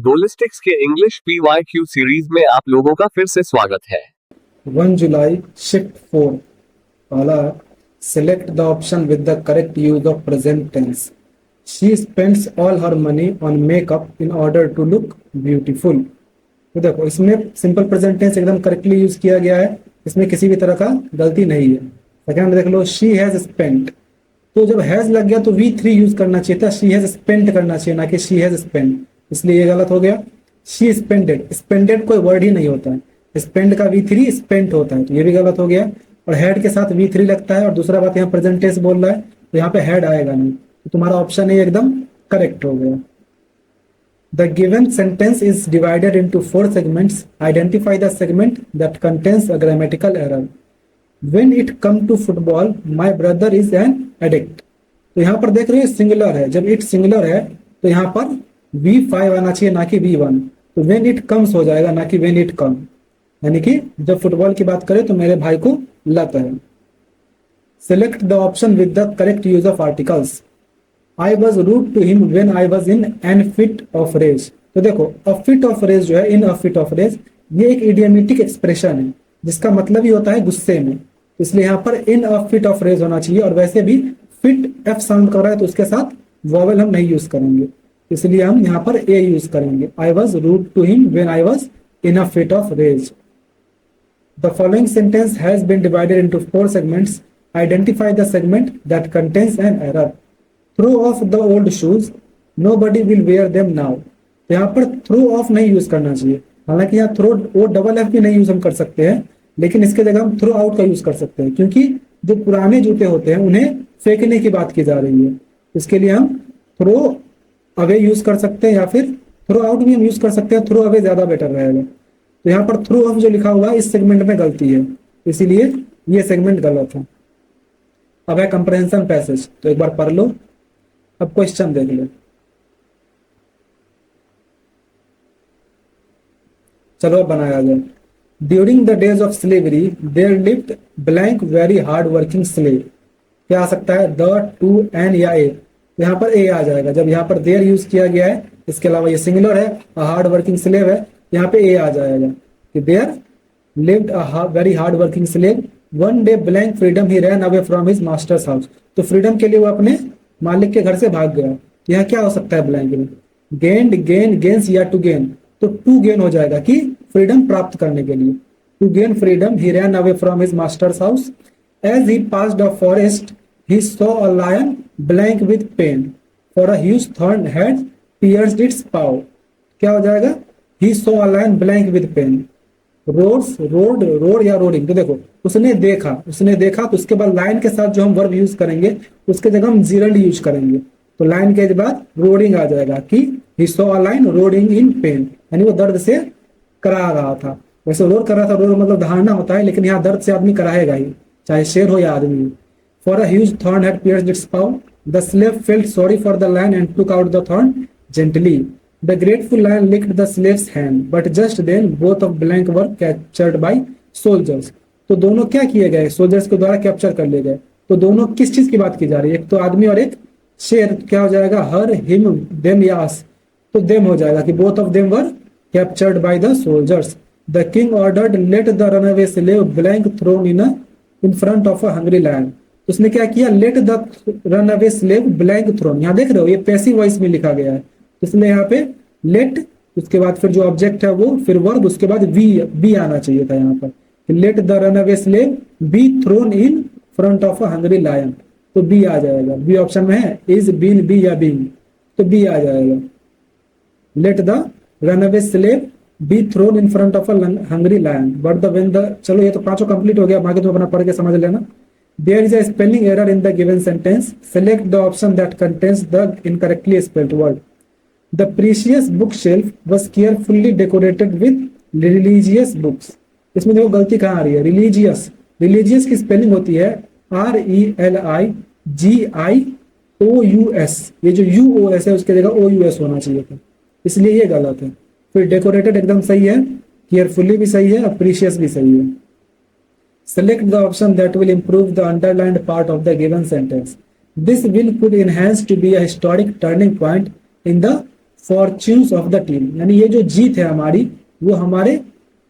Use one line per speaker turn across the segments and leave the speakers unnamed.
गोलिस्टिक्स के English PYQ series में आप लोगों का फिर से स्वागत है।
1 जुलाई शिफ्ट 4 पहला select the option with the correct use of present tense. She spends all her money on makeup in order to look beautiful. तो देखो इसमें सिंपल प्रेजेंट टेंस एकदम करेक्टली यूज किया गया है, इसमें किसी भी तरह का गलती नहीं है। सेकंड देख लो, शी हैज स्पेंट, तो जब हैज लग गया तो V3 यूज करना चाहिए था, शी हैज स्पेंट करना चाहिए ना कि शी हैज स्पेंट, इसलिए ये गलत हो गया। शी स्पेंडेड, स्पेंडेड कोई वर्ड ही नहीं होता है, स्पेंड का V3 स्पेंट होता है, तो ये भी गलत हो गया। और हेड के साथ V3 लगता है, और दूसरा बात यहाँ प्रेजेंट टेंस बोल रहा है तो यहाँ पे हेड आएगा नहीं, तो तुम्हारा ऑप्शन ए एकदम करेक्ट हो गया। The given sentence is divided into 4 segments. Identify the segment that contains a grammatical error. When it comes to football, my brother is an addict. तो यहाँ पर देख रहे हो सिंगुलर है, जब इट सिंगुलर है तो यहाँ पर V5 आना चाहिए ना कि V1, तो when it comes हो जाएगा ना कि when it come, यानी कि जब फुटबॉल की बात करें तो मेरे भाई को लत है। Select the option with the correct use of articles. I was rude to him when I was in an fit of rage. तो देखो a fit of rage जो है, in a fit of rage, ये एक idiomatic expression है जिसका मतलब ही होता है गुस्से में, इसलिए यहाँ पर in a fit of rage होना चाहिए। और वैसे भी fit F साउंड कर रहा है तो उसके साथ वॉवेल हम नहीं यूज करेंगे, इसलिए हम यहाँ पर A यूज करेंगे। I was rude to him when I was in a fit of rage. The following sentence has been divided into 4 segments. Identify the segment that contains an error. Throw off the old shoes. Nobody will wear them now. तो यहाँ पर throw of नहीं use करना चाहिए, हालांकि यहाँ throw O double F भी नहीं यूज हम कर सकते हैं, लेकिन इसके जगह हम थ्रो आउट का यूज कर सकते हैं, क्योंकि जो पुराने जूते होते हैं उन्हें फेंकने की बात की जा रही है। इसके लिए हम थ्रो अवे यूज कर सकते हैं या फिर थ्रो आउट भी हम यूज कर सकते हैं, थ्रो अवे ज्यादा बेटर रहेगा। तो यहाँ पर थ्रो ऑफ जो लिखा हुआ है इस सेगमेंट में गलती है, इसीलिए ये सेगमेंट गलत है। अब है कंप्रहेंशन पैसेज, तो एक बार पढ़ लो। अब क्वेश्चन देख लो, चलो अब बनाया जाए। During the days of slavery there lived blank very hard working slave. क्या आ सकता है, द, टू, एन या ए, तो यहाँ पर ए आ जाएगा। जब यहाँ पर देयर यूज किया गया है, इसके अलावा ये सिंगुलर है, हार्ड वर्किंग स्लेव है, यहाँ पे ए आ जाएगा कि there lived a very hard working slave. One day blank freedom he ran away from his master's house, तो फ्रीडम के लिए वो अपने मालिक के घर से भाग गया। तो यहाँ क्या हो सकता है ब्लैंक में, गेन्ड, गेन, गेन्स या टू गेन, तो टू गेन हो जाएगा कि फ्रीडम प्राप्त करने के लिए। To gain freedom he ran away from his master's house. As he passed a forest he saw a lion blank with pain for a huge thorn had pierced its paw. क्या हो जाएगा, he saw a lion blank with pain. Roars, roared, roar या roaring, तो देखो उसने देखा, उसने देखा, तो उसके बाद लाइन के साथ जो हम वर्ब यूज करेंगे उसके जगह हम जीरंड यूज करेंगे, तो लाइन के बाद रोडिंग आ जाएगा कि ही saw a line roading in pen, यानी वो दर्द से करा रहा था। वैसे रोड कर रहा था, रोड मतलब धारणा होता है, लेकिन यहाँ दर्द से आदमी कराएगा ही, चाहे शेर हो या आदमी। For a huge thorn had pierced its paw, the slave felt sorry for the lion and took out the thorn gently. The grateful lion licked the slave's hand, but just then both of blank were captured by soldiers. तो दोनों क्या किए गए, soldiers के द्वारा capture कर लिए गए। तो दोनों किस चीज की बात की जा रही है, एक तो आदमी और एक शेर, क्या हो जाएगा, हर, हिम, देम या अस, तो देम हो जाएगा कि both of them were captured by the soldiers. The king ordered let the runaway slave blank thrown in front of a hungry lion. तो उसने क्या किया, let the runaway slave blank thrown, यहाँ देख रहे हो ये पैसिव वॉइस में लिखा गया है, इसलिए यहाँ पे लेट, उसके बाद फिर जो ऑब्जेक्ट है वो, फिर वर्ब, उसके बाद बी आना चाहिए था यहाँ पर। Let the runaway slave be thrown in front of a hungry lion, तो बी आ जाएगा। बी ऑप्शन में है, इज, बीन, बी या बीइंग, तो बी आ जाएगा। Let the runaway slave be thrown in front of a hungry lion but the when the, चलो ये तो पांचों कंप्लीट हो गया, बाकी तुम अपना पढ़ के समझ लेना। There is a spelling error in the given sentence. Select the option that contains the incorrectly spelled word. The precious bookshelf was carefully decorated with religious books. इसमें देखो गलती कहाँ आ रही है, religious, religious की स्पेलिंग होती है RELIGIOUS, ये जो UOS है उसके जगह OUS होना चाहिए था, इसलिए ये गलत है। फिर डेकोरेटेड एकदम सही है, केयरफुली भी सही है, और प्रीशियस भी सही है। Select the option that will improve the underlined part of the given sentence. This will could enhance to be a historic turning point in the fortunes of the team, यानी ये जो जीत है हमारी वो हमारे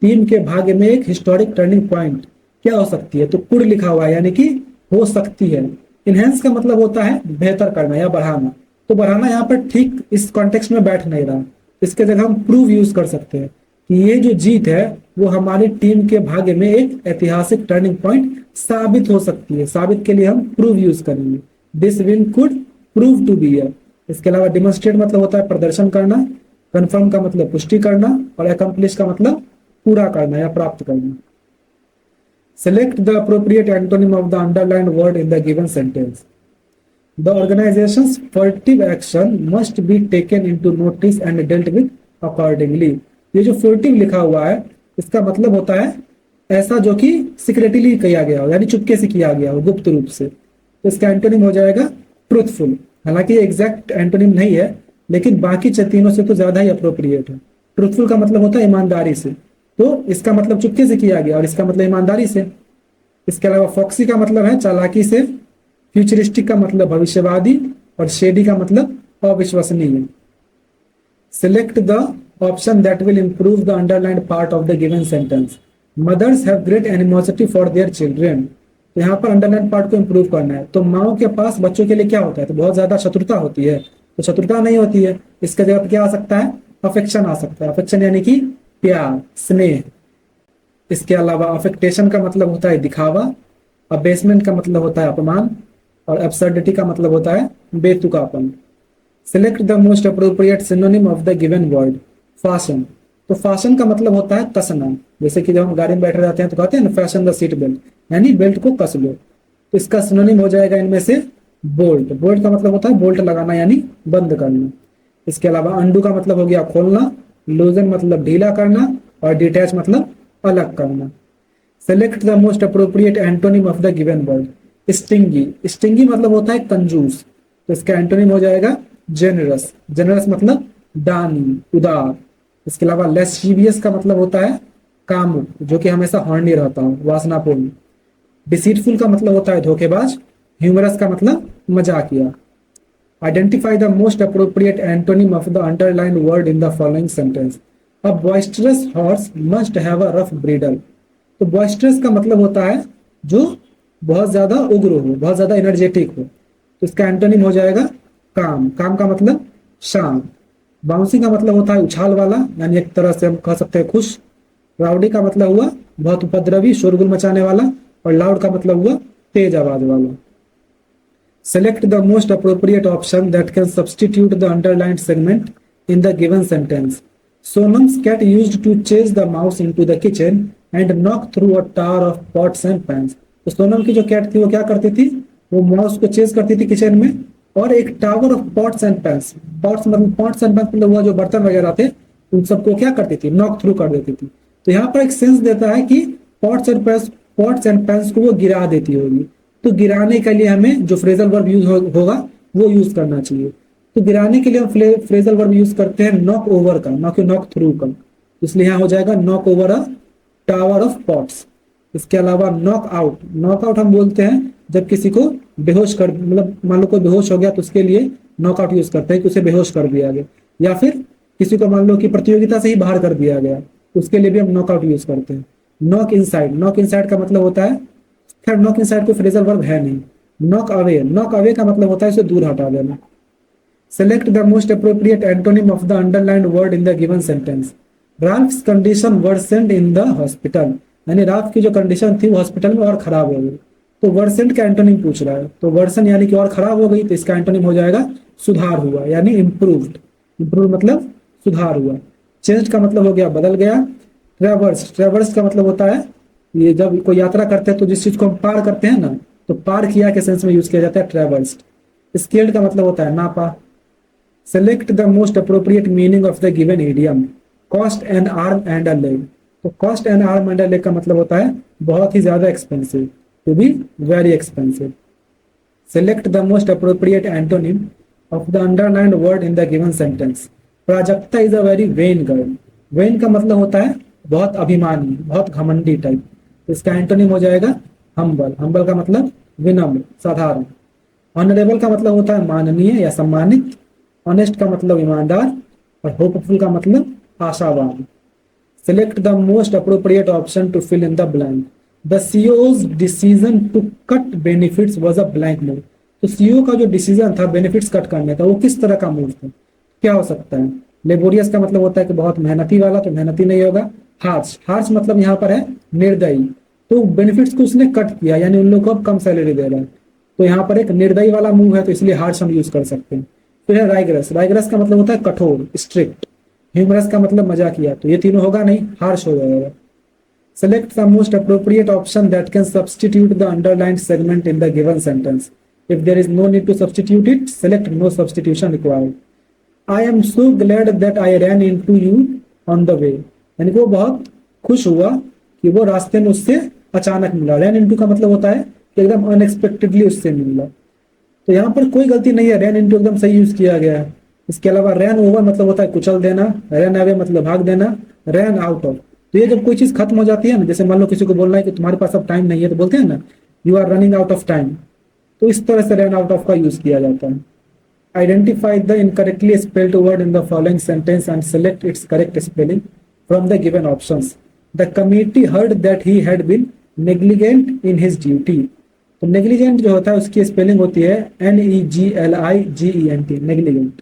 टीम के भाग्य में एक हिस्टोरिक टर्निंग पॉइंट क्या हो सकती है, तो कुड लिखा हुआ है यानी कि हो सकती है। इनहेंस का मतलब होता है बेहतर करना या बढ़ाना, तो बढ़ाना यहाँ पर ठीक इस कॉन्टेक्स्ट में बैठ नहीं रहा, इसके जगह हम प्रूव यूज कर सकते हैं कि ये जो जीत है वो हमारी टीम के भाग्य में एक ऐतिहासिक टर्निंग पॉइंट साबित हो सकती है। साबित के लिए हम प्रूव यूज करेंगे, this win could prove to be है। इसके अलावा डिमोन्स्ट्रेट मतलब होता है प्रदर्शन करना, कंफर्म का मतलब पुष्टि करना, और अकम्प्लिश का मतलब पूरा करना या प्राप्त करना। Select the appropriate antonym of the underlined word in the given sentence. The organization's furtive action must be taken into notice and dealt with accordingly। ये जो furtive लिखा हुआ है इसका मतलब होता है ऐसा जो कि सीक्रेटली किया गया हो, यानी चुपके से किया गया हो, गुप्त रूप से। तो इसका एंटोनिम हो जाएगा ट्रूथफुल। हालांकि ये एग्जैक्ट एंटोनिम नहीं है, लेकिन बाकी तीनों से तो ज्यादा ही अप्रोप्रिएट है। ट्रूथफुल का मतलब होता है ईमानदारी से, तो इसका मतलब चुपके से किया गया और इसका मतलब ईमानदारी से। इसके अलावा फॉक्सी का मतलब है चालाकी से, फ्यूचरिस्टिक का मतलब भविष्यवादी, और शेडी का मतलब अविश्वसनीय। Select the option that will improve the underlined part of the given sentence. Mothers have great animosity for their children. तो यहाँ पर अंडरलाइंड पार्ट को इंप्रूव करना है, तो माओ के पास बच्चों के लिए क्या होता है, तो बहुत ज्यादा शत्रुता होती है, तो शत्रुता नहीं होती है। इसके जगह पर क्या आ सकता है, अफेक्शन आ सकता है। अफेक्शन यानी कि प्यार, स्नेह। इसके अलावा अफेक्टेशन का मतलब होता है दिखावा, अबेसमेंट का मतलब होता है अपमान, और एब्सर्डिटी का मतलब होता है बेतुकापन। Select the most appropriate synonym of the given word. Fashion, तो फैशन का मतलब होता है कसना। जैसे कि जब हम गाड़ी में बैठे रहते हैं तो कहते हैं ना फैशन द सीट बेल्ट, यानी बेल्ट को कस लो। तो इसका सिनोनिम हो जाएगा इनमें से बोल्ट। बोल्ट का मतलब होता है बोल्ट लगाना यानी बंद करना। इसके अलावा अंडू का मतलब हो गया खोलना, लूजन मतलब ढीला करना, और डिटैच मतलब अलग करना। Select the most appropriate antonym of the given word. Stingy, stingy मतलब होता है कंजूस, तो इसका एंटोनिम हो जाएगा जेनरस। जेनरस मतलब दानी, उदार। इसके अलावा लेस्शिवियस का मतलब होता है कामुक, जो कि हमेशा हॉर्नी रहता हो, वासनापूर्ण। डिसीटफुल का मतलब होता है धोखेबाज। ह्यूमरस का मतलब मजाकिया। Identify the most appropriate antonym of the underlined word in the following sentence. A boisterous horse must have a rough bridle. तो बॉइस्टरस का मतलब होता है जो बहुत ज्यादा उग्र हो, बहुत ज्यादा एनर्जेटिक हो। तो इसका एंटोनिम हो जाएगा काम। काम का मतलब शांत। बाउंसिंग का मतलब होता है उछाल वाला, यानी एक तरह से हम कह सकते हैं खुश। राउडी का मतलब हुआ बहुत उपद्रवी, शोरगुल मचाने वाला, और लाउड का मतलब हुआ तेज आवाज वाला। Select the most appropriate option that can substitute the underlined segment in the given sentence. Sonam's cat used to chase the mouse into the kitchen and knock through a tower of pots and pans. तो सोनम की जो cat थी वो क्या करती थी, वो mouse को चेज करती थी किचन में, और एक tower of pots and pans. Pots मतलब पॉट्स एंड पैन्स मतलब हुआ जो बर्तन वगैरह थे उन सबको क्या करती थी, नॉक थ्रू कर देती थी। तो यहाँ पर एक सेंस देता है कि पॉट्स एंड पैन्स को वो गिरा देती होगी। तो गिराने के लिए हमें जो फ्रेजल वर्ब यूज होगा वो यूज करना चाहिए। तो गिराने के लिए हम फ्रेजल वर्ब यूज करते हैं नॉक ओवर का, ना कि नॉक थ्रू का। इसलिए यहाँ हो जाएगा knock over a tower of pots. इसके अलावा नॉक आउट, नॉक आउट हम बोलते हैं जब किसी को बेहोश कर, मतलब मान लो कोई बेहोश हो गया तो उसके लिए नॉक आउट यूज करते हैं कि उसे बेहोश कर दिया गया, या फिर किसी को मान लो कि प्रतियोगिता से ही बाहर कर दिया गया, तो उसके लिए भी हम नॉक आउट यूज करते हैं। नॉक इनसाइड, नॉक इनसाइड का मतलब होता है, खैर नॉक इनसाइड कोई फ्रेजल वर्ब है नहीं। नॉक अवे, नॉक अवे का मतलब होता है उसे दूर हटा देना। Select the most appropriate antonym of the underlined word in the given sentence. Ralph's condition worsened in the hospital, यानी राल्फ की जो कंडीशन थी वो हॉस्पिटल में और खराब हो गई। तो वर्सेंड का एंटोनिम पूछ रहा है, तो वर्सन यानी कि और खराब हो गई, तो इसका एंटोनिम हो जाएगा सुधार हुआ, यानी इम्प्रूव्ड। इम्प्रूव मतलब सुधार हुआ। चेंज का मतलब हो गया बदल गया। ट्रेवर्स, ट्रेवर्स का मतलब होता है ये जब कोई यात्रा करते हैं तो जिस चीज को हम पार करते हैं ना, तो पार किया के सेंस में यूज किया जाता है ट्रेवर्स्ड। स्केल्ड का मतलब होता है नापा। Select the most appropriate meaning of the given idiom. Cost an arm and a leg. तो cost an arm and a leg का मतलब होता है बहुत ही ज्यादा expensive, to be very expensive. Select the most appropriate antonym of the underlined word in the given sentence. Prajakta is a very vain girl. Vain का मतलब होता है बहुत अभिमानी, बहुत घमंडी टाइप। इसका एंटोनिम हो जाएगा हम्बल। हम्बल का मतलब विनम्र, साधारण। ऑनरेबल का मतलब होता है माननीय या सम्मानित। ऑनेस्ट का मतलब ईमानदार। और होपफुल का मतलब आशावान। Select the most appropriate option to fill in the blank. The CEO's decision to cut benefits was a blank move. तो सीईओ का जो डिसीजन था बेनिफिट्स कट करने का वो किस तरह का मूव था? क्या हो सकता है? लेबोरियस का मतलब होता है कि बहुत मेहनती वाला, तो मेहनती नहीं होगा। हार्श, हार्श मतलब यहाँ पर है निर्दयी, तो बेनिफिट्स को उसने कट किया, यानी उन लोगों को अब कम सैलरी दे रहा है, तो यहाँ पर एक निर्दयी वाला मूव है, तो इसलिए हार्श हम यूज कर सकते हैं। फिर है राइगरस, राइगरस का मतलब होता है कठोर, स्ट्रिक्ट। ह्यूमरस का मतलब मजाकिया, तो ये तीनों होगा नहीं, हार्श हो जाएगा। Select the most appropriate option that can substitute the underlined segment in the given sentence. If there is no need to substitute it, select no substitution required. I am so glad that I ran into you on the way. यानी कि वो बहुत खुश हुआ कि वो रास्ते में उससे अचानक मिला। रैन इनटू का मतलब होता है कि एकदम अनएक्सपेक्टेडली उससे मिला, तो यहाँ पर कोई गलती नहीं है, रैन इनटू एकदम सही यूज किया गया है। इसके अलावा रैन ओवर मतलब होता है कुचल देना, रैन अवे मतलब भाग देना, रैन आउट ऑफ, तो ये जब कोई चीज खत्म हो जाती है ना, जैसे मान लो किसी को बोलना है कि तुम्हारे पास अब टाइम नहीं है, तो बोलते हैं ना you are running out of time, तो इस तरह से रैन आउट ऑफ का यूज किया जाता है। Identify the incorrectly spelled word in the following sentence and select its correct spelling from the given options. The committee heard that he had been negligent in his duty. तो negligent जो होता है उसकी spelling होती है NEGLIGENT, negligent.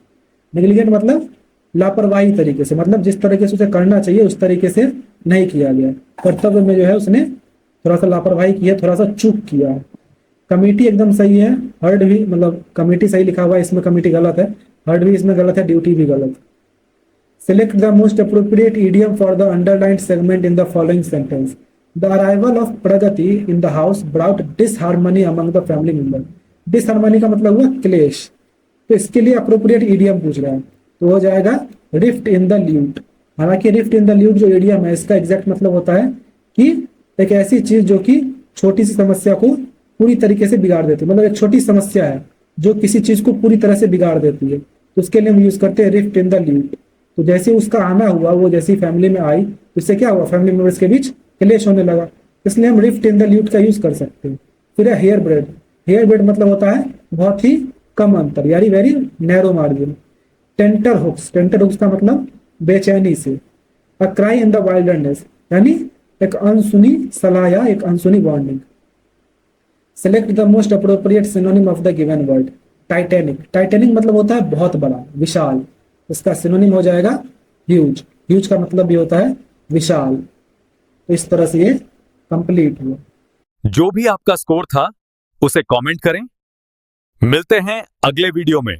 Negligent मतलब लापरवाही तरीके से, मतलब जिस तरीके से उसे करना चाहिए उस तरीके से नहीं किया गया, कर्तव्य में जो है उसने थोड़ा सा लापरवाही की है, थोड़ा सा चूक किया। कमिटी एकदम सही है, हर्ड भी मतलब कमिटी सही लिखा हुआ है, इसमें कमिटी गलत है, हर्ड भी इसमें गलत है, ड्यूटी भी गलत। Select the most appropriate idiom for the underlined segment in the following sentence. The arrival of Pragati in the house brought disharmony among the family members. Disharmony का मतलब हुआ क्लेश, तो इसके लिए अप्रोप्रिएट इडियम पूछ रहा है, तो हो जाएगा रिफ्ट इन द ल्यूट। हालांकि रिफ्ट इन द ल्यूट जो इडियम है इसका एग्जैक्ट मतलब होता है कि एक ऐसी चीज जो कि छोटी सी समस्या को पूरी तरीके से बिगाड़ देती है, मतलब एक छोटी समस्या है जो किसी चीज को पूरी तरह से बिगाड़ देती है, तो उसके लिए हम यूज करते हैं रिफ्ट इन द ल्यूट। तो जैसे उसका आना हुआ, वो जैसी फैमिली में आई, उससे क्या हुआ, फैमिली मेंबर्स के बीच क्लेश होने लगा, इसलिए हम रिफ्ट इन द ल्यूट का यूज कर सकते हैं। फिर है हेयर ब्रेड। हेयर ब्रेड मतलब होता है बहुत ही कम अंतर, यानी very narrow margin. Tenterhooks, tenterhooks का मतलब बेचैनी से। A cry in the wilderness, यानी एक अनसुनी सलाह या एक अनसुनी warning. Select the most appropriate synonym of the given word. Titanic, titanic मतलब होता है बहुत बड़ा, विशाल, इसका सिनोनिम हो जाएगा ह्यूज। ह्यूज का मतलब भी होता है विशाल। तो इस तरह से ये कंप्लीट हुआ।
जो भी आपका स्कोर था उसे कमेंट करें। मिलते हैं अगले वीडियो में।